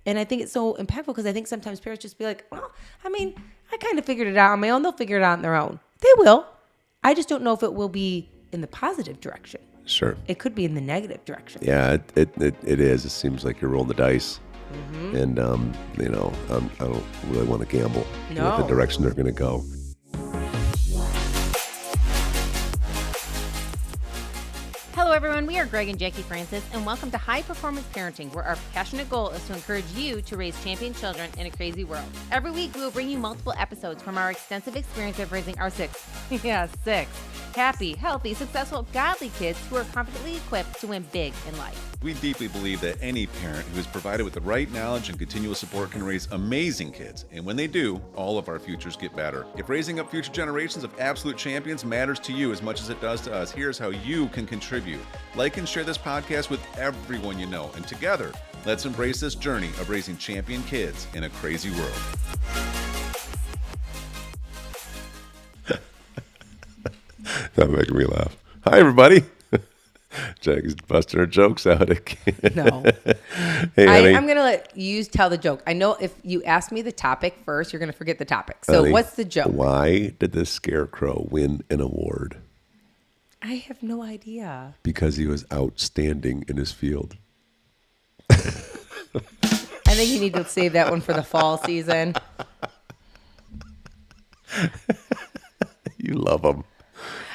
And I think it's so impactful because I think sometimes parents just be like, well, I mean, I kind of figured it out on my own. They'll figure it out on their own. They will. I just don't know if it will be in the positive direction. Sure. It could be in the negative direction. Yeah, it is. It seems like you're rolling the dice. Mm-hmm. And, I don't really want to gamble with the direction they're going to go. Hello, everyone. We are Greg and Jacquie Francis, and welcome to High Performance Parenting, where our passionate goal is to encourage you to raise champion children in a crazy world. Every week, we will bring you multiple episodes from our extensive experience of raising our six happy, healthy, successful, godly kids who are confidently equipped to win big in life. We deeply believe that any parent who is provided with the right knowledge and continual support can raise amazing kids. And when they do, all of our futures get better. If raising up future generations of absolute champions matters to you as much as it does to us, here's how you can contribute. Like and share this podcast with everyone you know. And together, let's embrace this journey of raising champion kids in a crazy world. That making me laugh. Hi, everybody. Jackie's busting her jokes out again. No. Hey, honey. I'm going to let you tell the joke. I know if you ask me the topic first, you're going to forget the topic. So Honey, what's the joke? Why did the scarecrow win an award? I have no idea. Because he was outstanding in his field. I think you need to save that one for the fall season. You love him.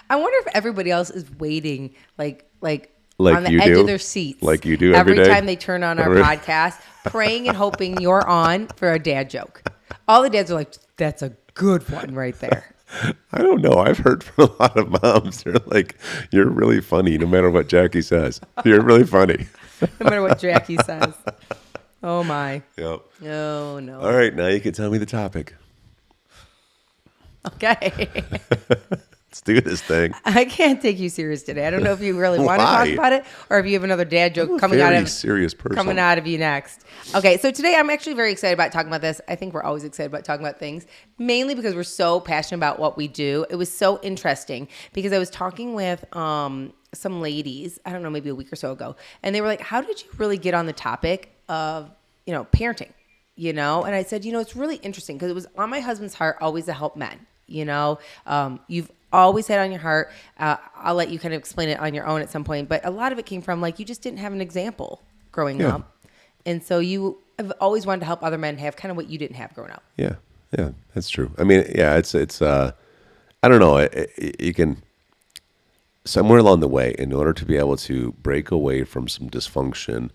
I wonder if everybody else is waiting like on the you edge do? of their seats. Like you do every day? time they turn on our podcast, praying and hoping you're on for a dad joke. All the dads are like, that's a good one right there. I don't know. I've heard from a lot of moms. They're like, you're really funny no matter what Jackie says. You're really funny. No matter what Jackie says. Oh, my. Yep. No. All right. Now you can tell me the topic. Okay. Let's do this thing. I can't take you serious today. I don't know if you really want to talk about it or if you have another dad joke coming out of you next. Okay, so today I'm actually very excited about talking about this. I think we're always excited about talking about things, mainly because we're so passionate about what we do. It was so interesting because I was talking with some ladies, I don't know, maybe a week or so ago, and they were like, how did you really get on the topic of, parenting? And I said, it's really interesting because it was on my husband's heart always to help men. You've always had on your heart. I'll let you kind of explain it on your own at some point. But a lot of it came from you just didn't have an example growing up. And so you have always wanted to help other men have kind of what you didn't have growing up. Yeah, that's true. I mean, it's I don't know. You can, somewhere along the way, in order to be able to break away from some dysfunction,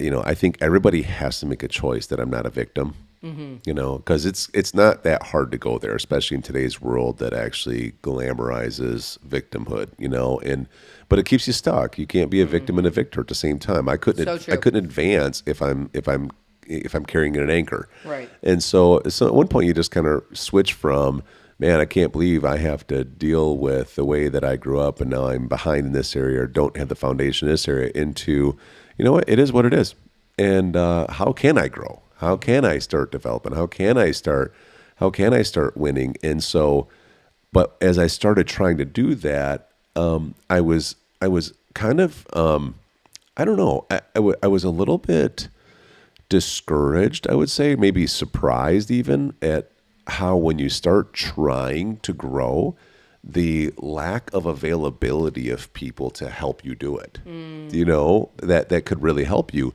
I think everybody has to make a choice that I'm not a victim. Because it's not that hard to go there, especially in today's world that actually glamorizes victimhood, but it keeps you stuck. You can't be a victim and a victor at the same time. I couldn't advance if I'm carrying an anchor. Right. And so at one point you just kind of switch from, man, I can't believe I have to deal with the way that I grew up and now I'm behind in this area or don't have the foundation in this area, into, it is what it is. And how can I grow? How can I start developing? How can I start winning? And so, but as I started trying to do that, I was kind of, I don't know, I was a little bit discouraged, I would say, maybe surprised even at how when you start trying to grow, the lack of availability of people to help you do it, that could really help you.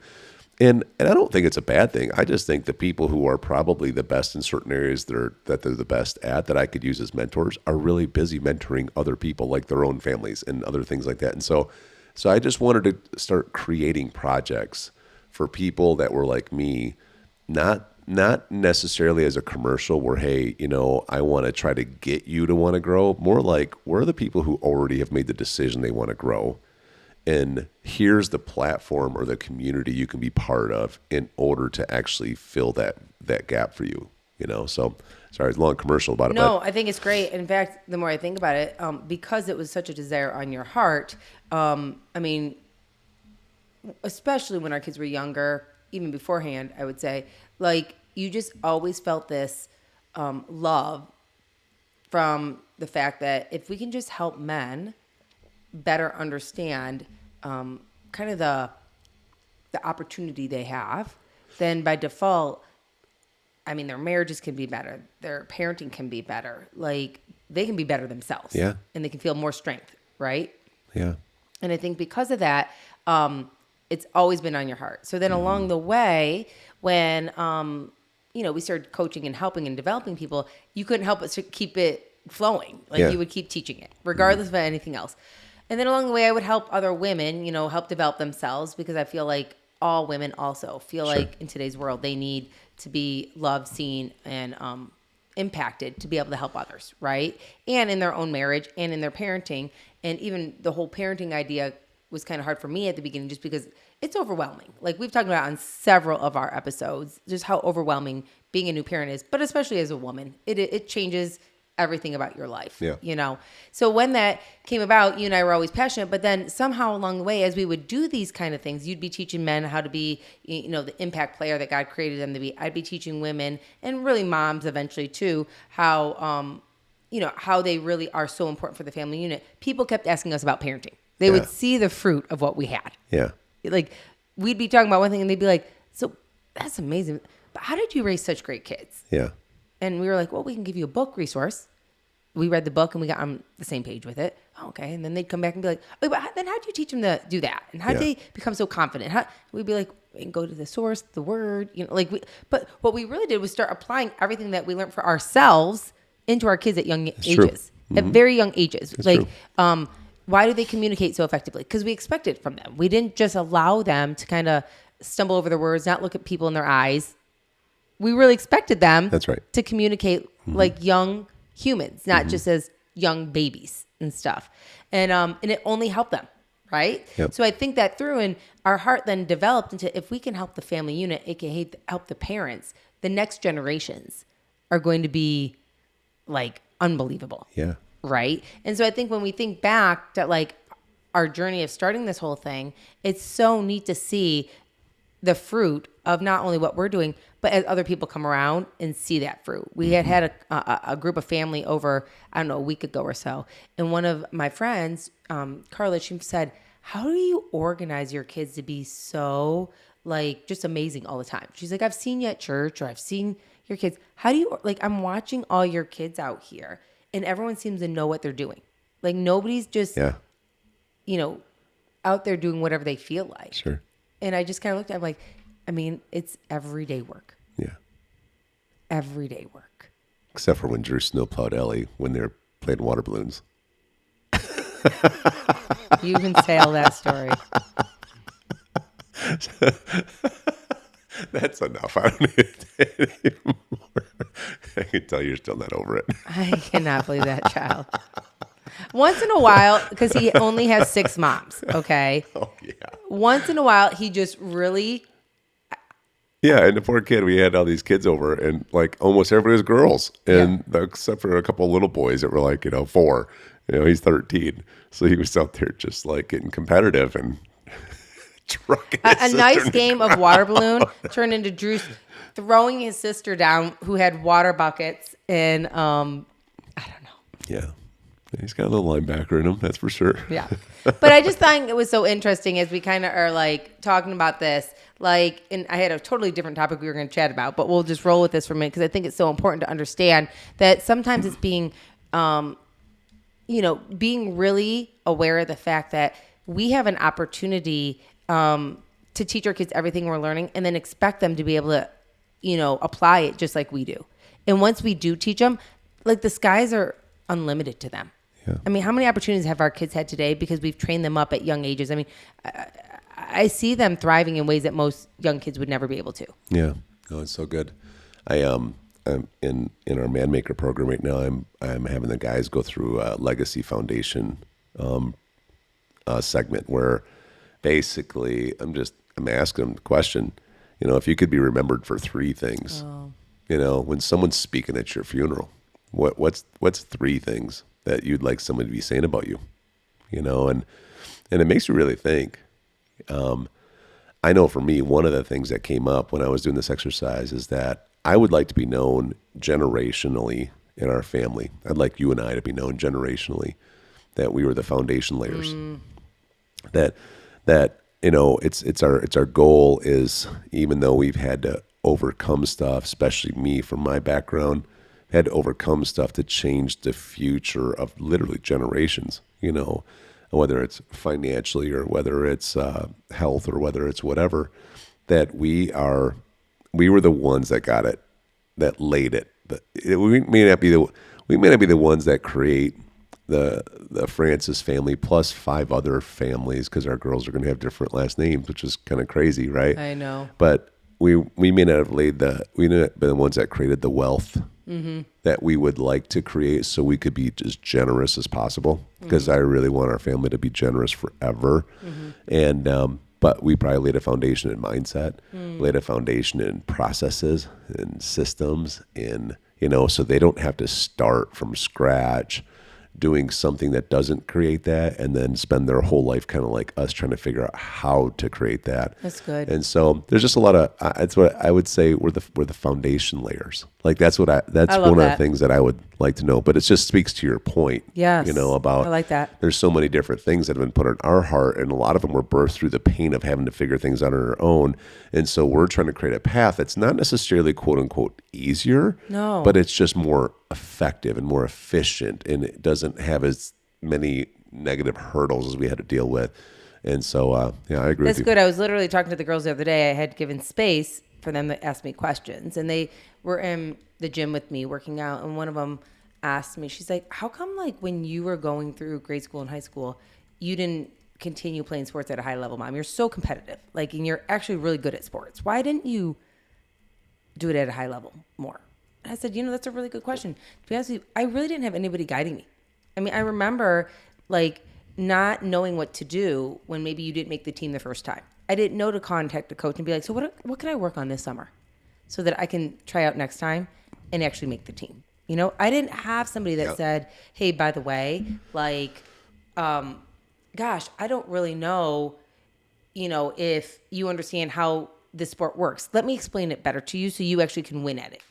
And I don't think it's a bad thing. I just think the people who are probably the best in certain areas that they're the best at, that I could use as mentors, are really busy mentoring other people, like their own families and other things like that. And so I just wanted to start creating projects for people that were like me, not necessarily as a commercial where, hey, I want to try to get you to want to grow. More like, where are the people who already have made the decision they want to grow? And here's the platform or the community you can be part of in order to actually fill that gap for you, So, sorry, it's a long commercial about it. No, I think it's great. In fact, the more I think about it, because it was such a desire on your heart, especially when our kids were younger, even beforehand, I would say, you just always felt this love from the fact that if we can just help men better understand kind of the opportunity they have then by default, I mean, their marriages can be better. Their parenting can be better. Like, they can be better themselves. Yeah. And they can feel more strength, right? Yeah. And I think because of that, it's always been on your heart. So then along the way, when, we started coaching and helping and developing people, you couldn't help but to keep it flowing. Like, you would keep teaching it, regardless of anything else. And then along the way, I would help other women, help develop themselves, because I feel like all women also feel like in today's world, they need to be loved, seen, and impacted to be able to help others, right? And in their own marriage and in their parenting. And even the whole parenting idea was kind of hard for me at the beginning, just because it's overwhelming. Like, we've talked about on several of our episodes, just how overwhelming being a new parent is, but especially as a woman, it changes everything about your life, So when that came about, you and I were always passionate, but then somehow along the way, as we would do these kind of things, you'd be teaching men how to be, the impact player that God created them to be. I'd be teaching women, and really moms eventually too, how, how they really are so important for the family unit. People kept asking us about parenting. They would see the fruit of what we had. Yeah. Like, we'd be talking about one thing and they'd be like, so that's amazing, but how did you raise such great kids? Yeah. And we were like, well, we can give you a book resource. We read the book and we got on the same page with it. Oh, okay. And then they'd come back and be like, oh, but then how do you teach them to do that? And how do they become so confident? We'd be like, we can go to the source, the word, but what we really did was start applying everything that we learned for ourselves into our kids at young ages, at very young ages. That's true. Why do they communicate so effectively? Because we expected from them. We didn't just allow them to kind of stumble over their words, not look at people in their eyes. We really expected them to communicate like young humans, not just as young babies and stuff. And it only helped them, right? Yep. So I think that through, and our heart then developed into, if we can help the family unit, aka help the parents, the next generations are going to be like unbelievable. Yeah. Right? And so I think when we think back to like our journey of starting this whole thing, it's so neat to see the fruit of not only what we're doing, but as other people come around and see that fruit. We had a group of family over, I don't know, a week ago or so. And one of my friends, Carla, she said, how do you organize your kids to be so like just amazing all the time? She's like, I've seen you at church, or I've seen your kids. How do you, like, I'm watching all your kids out here and everyone seems to know what they're doing. Like, nobody's just, out there doing whatever they feel like. Sure. And I just kind of looked at it, I'm like, I mean, it's everyday work. Yeah. Everyday work. Except for when Drew snowplowed Ellie when they were playing water balloons. You can tell that story. That's enough. I don't need it anymore. I can tell you're still not over it. I cannot believe that child. Once in a while, because he only has 6 moms, okay? Oh, yeah. Once in a while, he just really... Yeah, and the poor kid, we had all these kids over, and like almost everybody was girls, and except for a couple of little boys that were like, 4. He's 13, so he was out there just like getting competitive and a nice game of water balloon turned into Drew throwing his sister down, who had water buckets, and I don't know. Yeah. He's got a little linebacker in him, that's for sure. Yeah. But I just thought it was so interesting as we kind of are like talking about this, like, and I had a totally different topic we were going to chat about, but we'll just roll with this for a minute because I think it's so important to understand that sometimes it's being, being really aware of the fact that we have an opportunity to teach our kids everything we're learning and then expect them to be able to, apply it just like we do. And once we do teach them, like, the skies are unlimited to them. Yeah. I mean, how many opportunities have our kids had today because we've trained them up at young ages? I mean, I see them thriving in ways that most young kids would never be able to. Yeah. Oh, it's so good. I'm in our Man Maker program right now. I'm having the guys go through a Legacy Foundation segment where basically I'm asking them the question, if you could be remembered for 3 things, when someone's speaking at your funeral, what's 3 things that you'd like someone to be saying about you, and it makes you really think. I know for me, one of the things that came up when I was doing this exercise is that I would like to be known generationally in our family. I'd like you and I to be known generationally that we were the foundation layers. That it's our goal is, even though we've had to overcome stuff, especially me from my background, had to overcome stuff to change the future of literally generations, whether it's financially or whether it's health or whether it's whatever, that we were the ones that got it, that laid it. We may not be the ones that create the Francis family plus 5 other families, because our girls are going to have different last names, which is kind of crazy, right? I know. But we may not have we may not be the ones that created the wealth that we would like to create, so we could be as generous as possible, because I really want our family to be generous forever. And but we probably laid a foundation in mindset, laid a foundation in processes and systems, in so they don't have to start from scratch doing something that doesn't create that, and then spend their whole life kind of like us trying to figure out how to create that. That's good. And so there's just a lot of that's what I would say we're the foundation layers. Like that's one of the things that I would like to know. But it just speaks to your point. Yes. About I like that. There's so many different things that have been put in our heart, and a lot of them were birthed through the pain of having to figure things out on our own. And so we're trying to create a path that's not necessarily quote unquote easier. No. But it's just more effective and more efficient, and it doesn't have as many negative hurdles as we had to deal with. And so, I agree with you. That's good. I was literally talking to the girls the other day. I had given space for them to ask me questions, and they were in the gym with me working out, and one of them asked me, she's like, how come like when you were going through grade school and high school, you didn't continue playing sports at a high level, Mom? You're so competitive, like, and you're actually really good at sports. Why didn't you do it at a high level more? And I said, that's a really good question. To be honest with you, I really didn't have anybody guiding me. I mean, I remember like not knowing what to do when maybe you didn't make the team the first time. I didn't know to contact a coach and be like, so what can I work on this summer so that I can try out next time and actually make the team? I didn't have somebody that said, hey, by the way, like, gosh, I don't really know, if you understand how this sport works. Let me explain it better to you so you actually can win at it.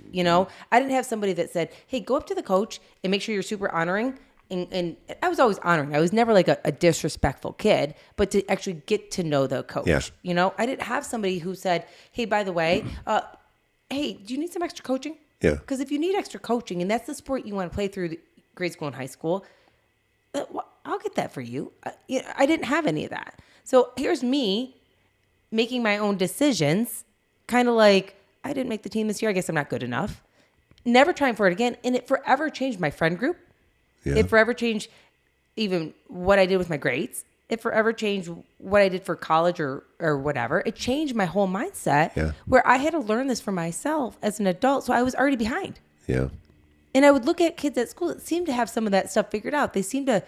I didn't have somebody that said, hey, go up to the coach and make sure you're super honoring. And I was always honoring. I was never like a disrespectful kid, but to actually get to know the coach. Yeah. I didn't have somebody who said, hey, by the way, hey, do you need some extra coaching? Yeah. Because if you need extra coaching and that's the sport you want to play through grade school and high school, I'll get that for you. I didn't have any of that. So here's me making my own decisions, kind of like, I didn't make the team this year. I guess I'm not good enough. Never trying for it again. And it forever changed my friend group. Yeah. It forever changed even what I did with my grades. It forever changed what I did for college or whatever. It changed my whole mindset where I had to learn this for myself as an adult. So I was already behind. Yeah. And I would look at kids at school that seemed to have some of that stuff figured out. They seemed to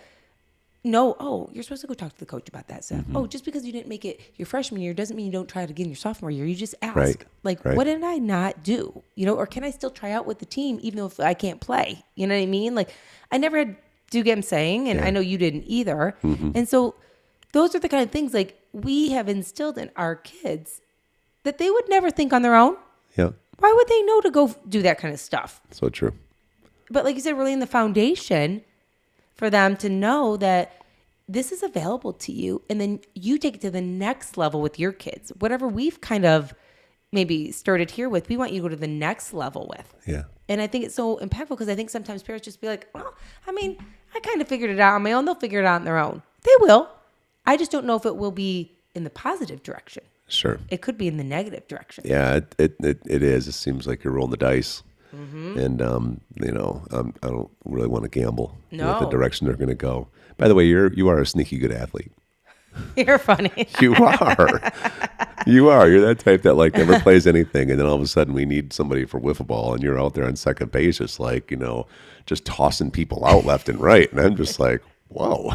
know, oh, you're supposed to go talk to the coach about that stuff. Oh, just because you didn't make it your freshman year doesn't mean you don't try it again your sophomore year. You just ask. Right. What did I not do? Or can I still try out with the team even though if I can't play? You know what I mean? Like, I never had do get him saying, and I know you didn't either. And so those are the kind of things like we have instilled in our kids that they would never think on their own. Yeah. Why would they know to go do that kind of stuff? So true. But like you said, really in the foundation for them to know that this is available to you, and then you take it to the next level with your kids. Whatever we've kind of maybe started here with, we want you to go to the next level with. Yeah. And I think it's so impactful because I think sometimes parents just be like, well, I mean, I kind of figured it out on my own. They'll figure it out on their own. They will. I just don't know if it will be in the positive direction. Sure. It could be in the negative direction. Yeah, it is. It seems like you're rolling the dice. And, I don't really want to gamble with the direction they're going to go. By the way, you are a sneaky good athlete. You're funny. You are. You are. You're that type that like never plays anything, and then all of a sudden we need somebody for wiffle ball, and you're out there on second base, just like just tossing people out left and right, and I'm just like, whoa,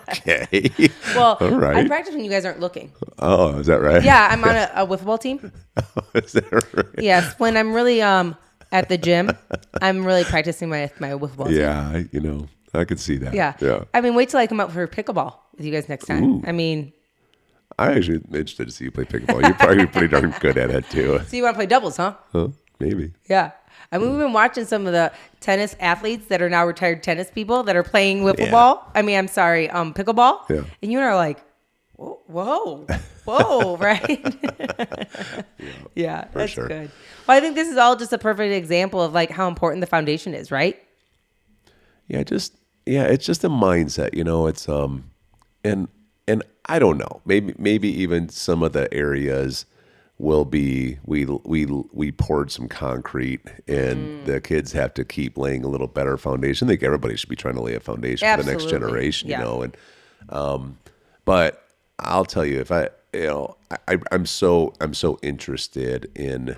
okay. Well, all right. I practice when you guys aren't looking. Oh, is that right? Yeah, I'm on a wiffle ball team. Oh, is that right? Yes, when I'm really at the gym, I'm really practicing my wiffle ball team. Yeah, I could see that. Yeah. I mean, wait till I come up for pickleball with you guys next time. Ooh. I mean, I actually am interested to see you play pickleball. You're probably pretty darn good at it too. So you want to play doubles, huh? Maybe. Yeah. I mean, we've been watching some of the tennis athletes that are now retired tennis people that are playing pickleball. I mean, I'm sorry, pickleball. Yeah. And you and I are like, Whoa, right? Yeah, that's sure. good. Well, I think this is all just a perfect example of like how important the foundation is, right? Yeah, it's just a mindset, it's and I don't know, maybe even some of the areas will be we poured some concrete and the kids have to keep laying a little better foundation. I think everybody should be trying to lay a foundation for the next generation, and but I'll tell you, if I'm so interested in,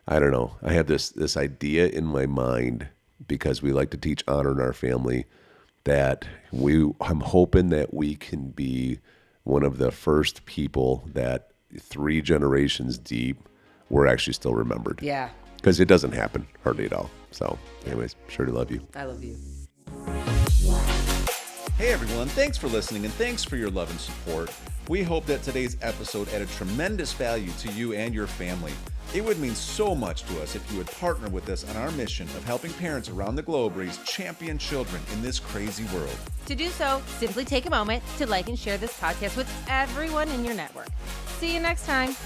I don't know, I have this idea in my mind because we like to teach honor in our family that I'm hoping that we can be one of the first people that 3 generations deep we're actually still remembered. Yeah. Because it doesn't happen hardly at all. So anyways, sure to love you. I love you. Hey everyone, thanks for listening and thanks for your love and support. We hope that today's episode added tremendous value to you and your family. It would mean so much to us if you would partner with us on our mission of helping parents around the globe raise champion children in this crazy world. To do so, simply take a moment to like and share this podcast with everyone in your network. See you next time.